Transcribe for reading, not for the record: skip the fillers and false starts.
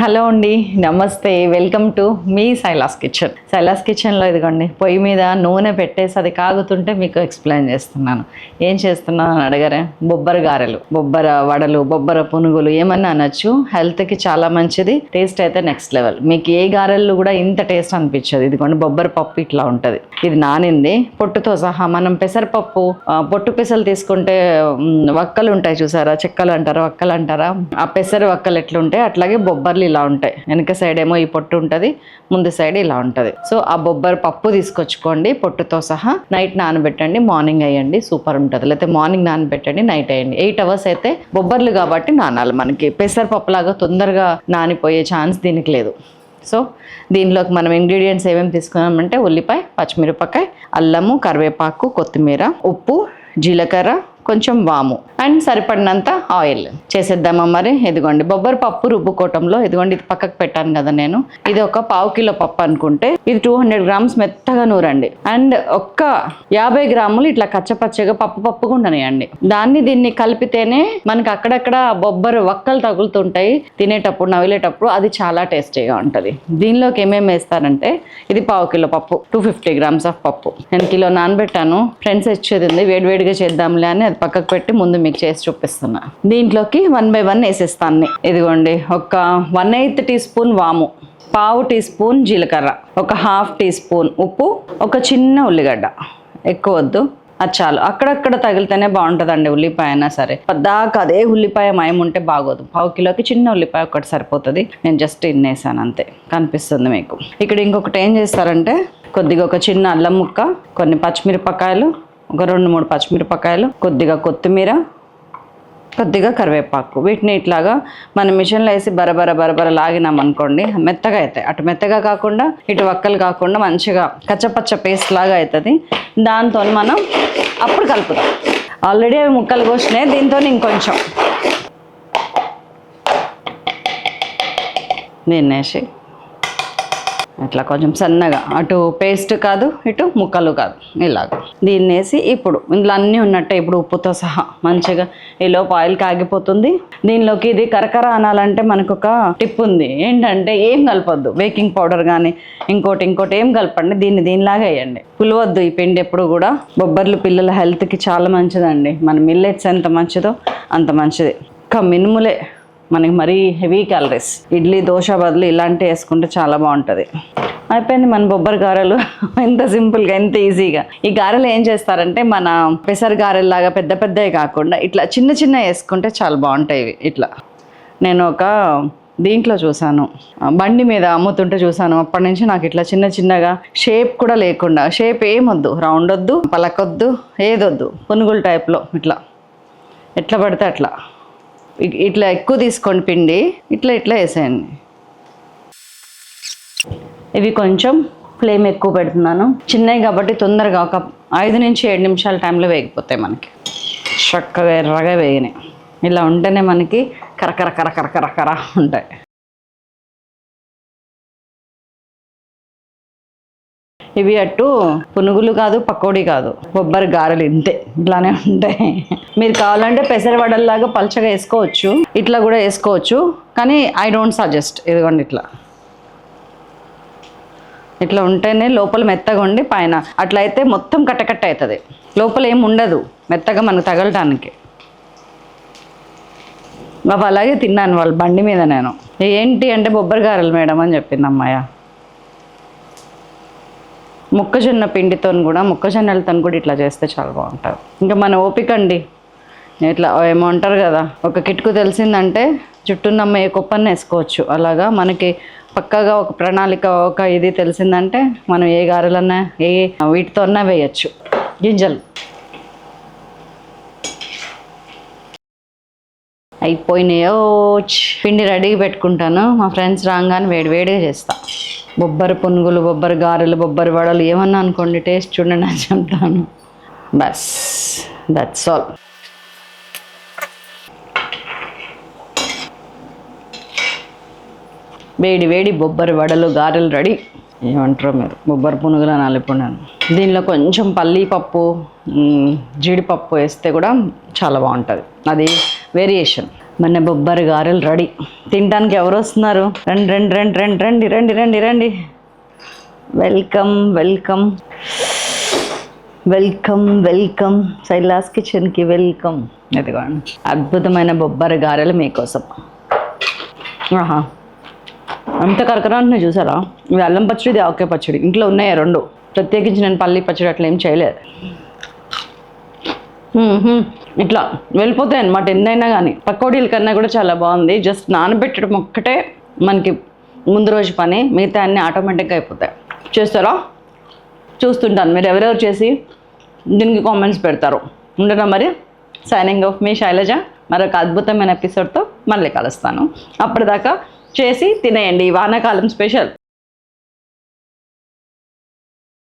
Hello అండి, నమస్తే. Welcome to me Silas kitchen. Silas కిచెన్లో ఇదిగోండి పొయ్యి మీద నూనె పెట్టేసి అది కాగుతుంటే మీకు ఎక్స్ప్లెయిన్ చేస్తున్నాను. ఏం చేస్తున్నాను అని అడగరే, బొబ్బర గారెలు, బొబ్బర వడలు, బొబ్బర పునుగులు ఏమన్నా అనొచ్చు. హెల్త్కి చాలా మంచిది. టేస్ట్ అయితే నెక్స్ట్ లెవెల్. మీకు ఏ గారెలు కూడా ఇంత టేస్ట్ అనిపించదు. ఇదిగోండి బొబ్బర పప్పు ఇట్లా ఉంటుంది. ఇది నానింది పొట్టుతో సహా. మనం పెసరపప్పు పొట్టు పెసలు తీసుకుంటే వక్కలు ఉంటాయి చూసారా, చెక్కలు అంటారా, వక్కలు అంటారా, ఆ పెసర వక్కలు ఎట్లుంటాయి అట్లాగే బొబ్బర్లు ఇలా ఉంటాయి. వెనక సైడ్ ఏమో ఈ పొట్టు ఉంటుంది, ముందు సైడ్ ఇలా ఉంటుంది. సో ఆ బొబ్బర పప్పు తీసుకొచ్చుకోండి పొట్టుతో సహా. నైట్ నానబెట్టండి, మార్నింగ్ వేయండి, సూపర్ ఉంటుంది. లేకపోతే మార్నింగ్ నానబెట్టండి, నైట్ వేయండి. 8 hours అయితే బొబ్బర్లు కాబట్టి నానాలి. మనకి పెసరపప్పు లాగా తొందరగా నానిపోయే ఛాన్స్ దీనికి లేదు. సో దీనిలోకి మనం ఇంగ్రీడియంట్స్ ఏమేమి తీసుకున్నామంటే ఉల్లిపాయ, పచ్చిమిరపకాయ, అల్లము, కరివేపాకు, కొత్తిమీర, ఉప్పు, జీలకర్ర, కొంచెం వాము అండ్ సరిపడినంత ఆయిల్. చేసేద్దామా మరి? ఇదిగోండి బొబ్బరి పప్పు రుబ్బుకోవటంలో ఇదిగోండి ఇది పక్కకు పెట్టాను కదా నేను. ఇది ఒక 1/4 కిలో పప్పు అనుకుంటే ఇది 200 grams మెత్తగా నూరండి. అండ్ ఒక్క 50 grams ఇట్లా కచ్చపచ్చగా పప్పుగా ఉండనియండి. దీన్ని కలిపితేనే మనకి అక్కడక్కడ బొబ్బరి వక్కలు తగులుతుంటాయి తినేటప్పుడు, నవిలేటప్పుడు. అది చాలా టేస్టీగా ఉంటుంది. దీనిలోకి ఏమేమి వేస్తారంటే ఇది 1/4 కిలో పప్పు, 250 grams ఆఫ్ పప్పు. నేను కిలో నానబెట్టాను. ఫ్రెండ్స్ వచ్చేది ఉంది, వేడివేడిగా చేద్దాంలే అని అది పక్కకు పెట్టి ముందు మీకు చేసి చూపిస్తున్నా. దీంట్లోకి 1 by 1 వేసేస్తాను. ఇదిగోండి ఒక 1/8 teaspoon వాము, 1/2 teaspoon జీలకర్ర, ఒక 1/2 teaspoon ఉప్పు, ఒక చిన్న ఉల్లిగడ్డ, ఎక్కువ వద్దు, అది చాలు. అక్కడక్కడ తగిలితేనే బాగుంటుందండి ఉల్లిపాయ అయినా సరే. పద్దాక అదే ఉల్లిపాయ మయం ఉంటే బాగోదు. 1/2 కిలోకి చిన్న ఉల్లిపాయ ఒకటి సరిపోతుంది. నేను జస్ట్ ఇన్నేసాను అంతే, కనిపిస్తుంది మీకు. ఇక్కడ ఇంకొకటి ఏం చేస్తారంటే కొద్దిగా ఒక చిన్న అల్లం ముక్క, కొన్ని పచ్చిమిరపకాయలు, ఒక 2-3 పచ్చిమిరపకాయలు, కొద్దిగా కొత్తిమీర, కొద్దిగా కరివేపాకు. వీటిని ఇట్లాగా మనం మిషన్లో వేసి బరబర లాగినాం అనుకోండి, మెత్తగా అవుతాయి. అటు మెత్తగా కాకుండా ఇటు వక్కలు కాకుండా మంచిగా కచ్చపచ్చ పేస్ట్ లాగా అవుతుంది. దాంతో మనం అప్పుడు కలుపుదాం. ఆల్రెడీ అవి ముక్కలు కోసినాయి. దీంతో ఇంకొంచెం దీన్నేసి ఇట్లా కొంచెం సన్నగా, అటు పేస్ట్ కాదు ఇటు ముక్కలు కాదు, ఇలాగ దీన్ని వేసి ఇప్పుడు ఇందులో అన్నీ ఉన్నట్టే ఇప్పుడు ఉప్పుతో సహా మంచిగా ఈలోపు ఆయిల్ కాగిపోతుంది. దీనిలోకి ఇది కరకర అనాలంటే మనకు ఒక టిప్ ఉంది. ఏంటంటే ఏం కలపొద్దు, బేకింగ్ పౌడర్ కానీ ఇంకోటి ఏం కలపండి. దీనిలాగా వేయండి. పులవద్దు ఈ పిండి ఎప్పుడు కూడా. బొబ్బర్లు పిల్లల హెల్త్కి చాలా మంచిదండి. మన మిల్లెట్స్ ఎంత మంచిదో అంత మంచిది. ఒక మినుములే మనకి మరీ హెవీ క్యాలరీస్. ఇడ్లీ దోశ బదులు ఇలాంటివి వేసుకుంటే చాలా బాగుంటుంది. అయిపోయింది మన బొబ్బరి గారెలు. ఎంత సింపుల్గా, ఎంత ఈజీగా. ఈ గారెలు ఏం చేస్తారంటే మన పెసర గారెల్లాగా పెద్దవి కాకుండా ఇట్లా చిన్న వేసుకుంటే చాలా బాగుంటాయి. ఇట్లా నేను ఒక దీంట్లో చూసాను, బండి మీద అమ్ముతుంటే చూసాను. అప్పటి నుంచి నాకు ఇట్లా చిన్నగా, షేప్ కూడా లేకుండా, షేప్ ఏమొద్దు, రౌండ్ వద్దు, పలకొద్దు, ఏదొద్దు, పునుగుల టైప్లో ఇట్లా ఎట్లా పడితే అట్లా ఇట్లా ఎక్కువ తీసుకోండి పిండి. ఇట్లా వేసేయండి. ఇవి కొంచెం ఫ్లేమ్ ఎక్కువ పెడుతున్నాను. చిన్నవి కాబట్టి తొందరగా ఒక 5 నుంచి 7 నిమిషాల టైంలో వేగిపోతాయి. మనకి చక్కగా ఎర్రగా వేగినాయి. ఇలా ఉంటేనే మనకి కరకర ఉంటాయి. ఇవి అట్టు పునుగులు కాదు, పకోడీ కాదు, బొబ్బరి గారెలు ఇంతే, ఇట్లానే ఉంటాయి. మీరు కావాలంటే పెసర వడల్లాగా పల్చగా వేసుకోవచ్చు, ఇట్లా కూడా వేసుకోవచ్చు. కానీ ఐ డోంట్ సజెస్ట్. ఇదిగోండి ఇట్లా ఉంటేనే లోపల మెత్తగా ఉండి పైన అట్లా అయితే మొత్తం కట్టకట్ట అవుతుంది. లోపల ఏం ఉండదు మెత్తగా మనకు తగలటానికి. అవి అలాగే తిన్నాను వాళ్ళ బండి మీద. నేను ఏంటి అంటే బొబ్బరి గారెలు మేడం అని చెప్పింది అమ్మాయ. మొక్కజొన్న పిండితో కూడా, మొక్కజొన్నలతో కూడా ఇట్లా చేస్తే చాలా బాగుంటుంది. ఇంకా మన ఓపిక అండి. ఇట్లా ఏమో అంటారు కదా, ఒక కిటుకు తెలిసిందంటే చుట్టూన్నమ్మ ఏ కుప్పని వేసుకోవచ్చు. అలాగా మనకి పక్కగా ఒక ప్రణాళిక, ఒక ఇది తెలిసిందంటే మనం ఏ గారెలన్నా ఏ వీటితో అన్నా వేయచ్చు. గింజలు అయిపోయినాయో. పిండి రెడీగా పెట్టుకుంటాను. మా ఫ్రెండ్స్ రాగానే వేడిగా చేస్తా. బొబ్బరి పునుగులు, బొబ్బరి గారెలు, బొబ్బరి వడలు ఏమన్నా అనుకోండి, టేస్ట్ చూడండి అని చెప్తాను. Bus that's all. వేడి బొబ్బరి వడలు, గారెలు రెడీ. ఏమంటారో మీరు, బొబ్బరి పునుగులు అనాలి ఇప్పుడు నేను. దీనిలో కొంచెం పల్లీపప్పు, జీడిపప్పు వేస్తే కూడా చాలా బాగుంటుంది. అది వేరియేషన్. మన బొబ్బరి గారెలు రెడీ. తినడానికి ఎవరు వస్తున్నారు? రండి రండి రండి రండి రండి రండి రండి రండి. Welcome welcome welcome welcome Shaila's కిచెన్కి వెల్కమ్. ఇదిగోండి అద్భుతమైన బొబ్బరి గారెలు మీకోసం. ఆహా, అంత కరకరాన్ని చూసారా? ఇవి అల్లం పచ్చడి, ఇది ఆవకాయ పచ్చడి. ఇంట్లో ఉన్నాయి రెండు. ప్రత్యేకించి నేను పల్లి పచ్చడి అట్లా ఏం చేయలేదు. ఇట్లా వెళ్ళిపోతాయి అన్నమాట ఎన్నైనా కానీ. పకోడీల కన్నా కూడా చాలా బాగుంది. జస్ట్ నానబెట్టడం ఒక్కటే మనకి ముందు రోజు పని, మిగతా అన్నీ ఆటోమేటిక్గా అయిపోతాయి. చేస్తారా? చూస్తుంటాను మీరు ఎవరెవరు చేసి దీనికి కామెంట్స్ పెడతారు. ఉండనా మరి. సైనింగ్ ఆఫ్ మీ శైలజ. మరొక అద్భుతమైన ఎపిసోడ్తో మళ్ళీ కలుస్తాను. అప్పటిదాకా చేసి తినేయండి. వానాకాలం స్పెషల్.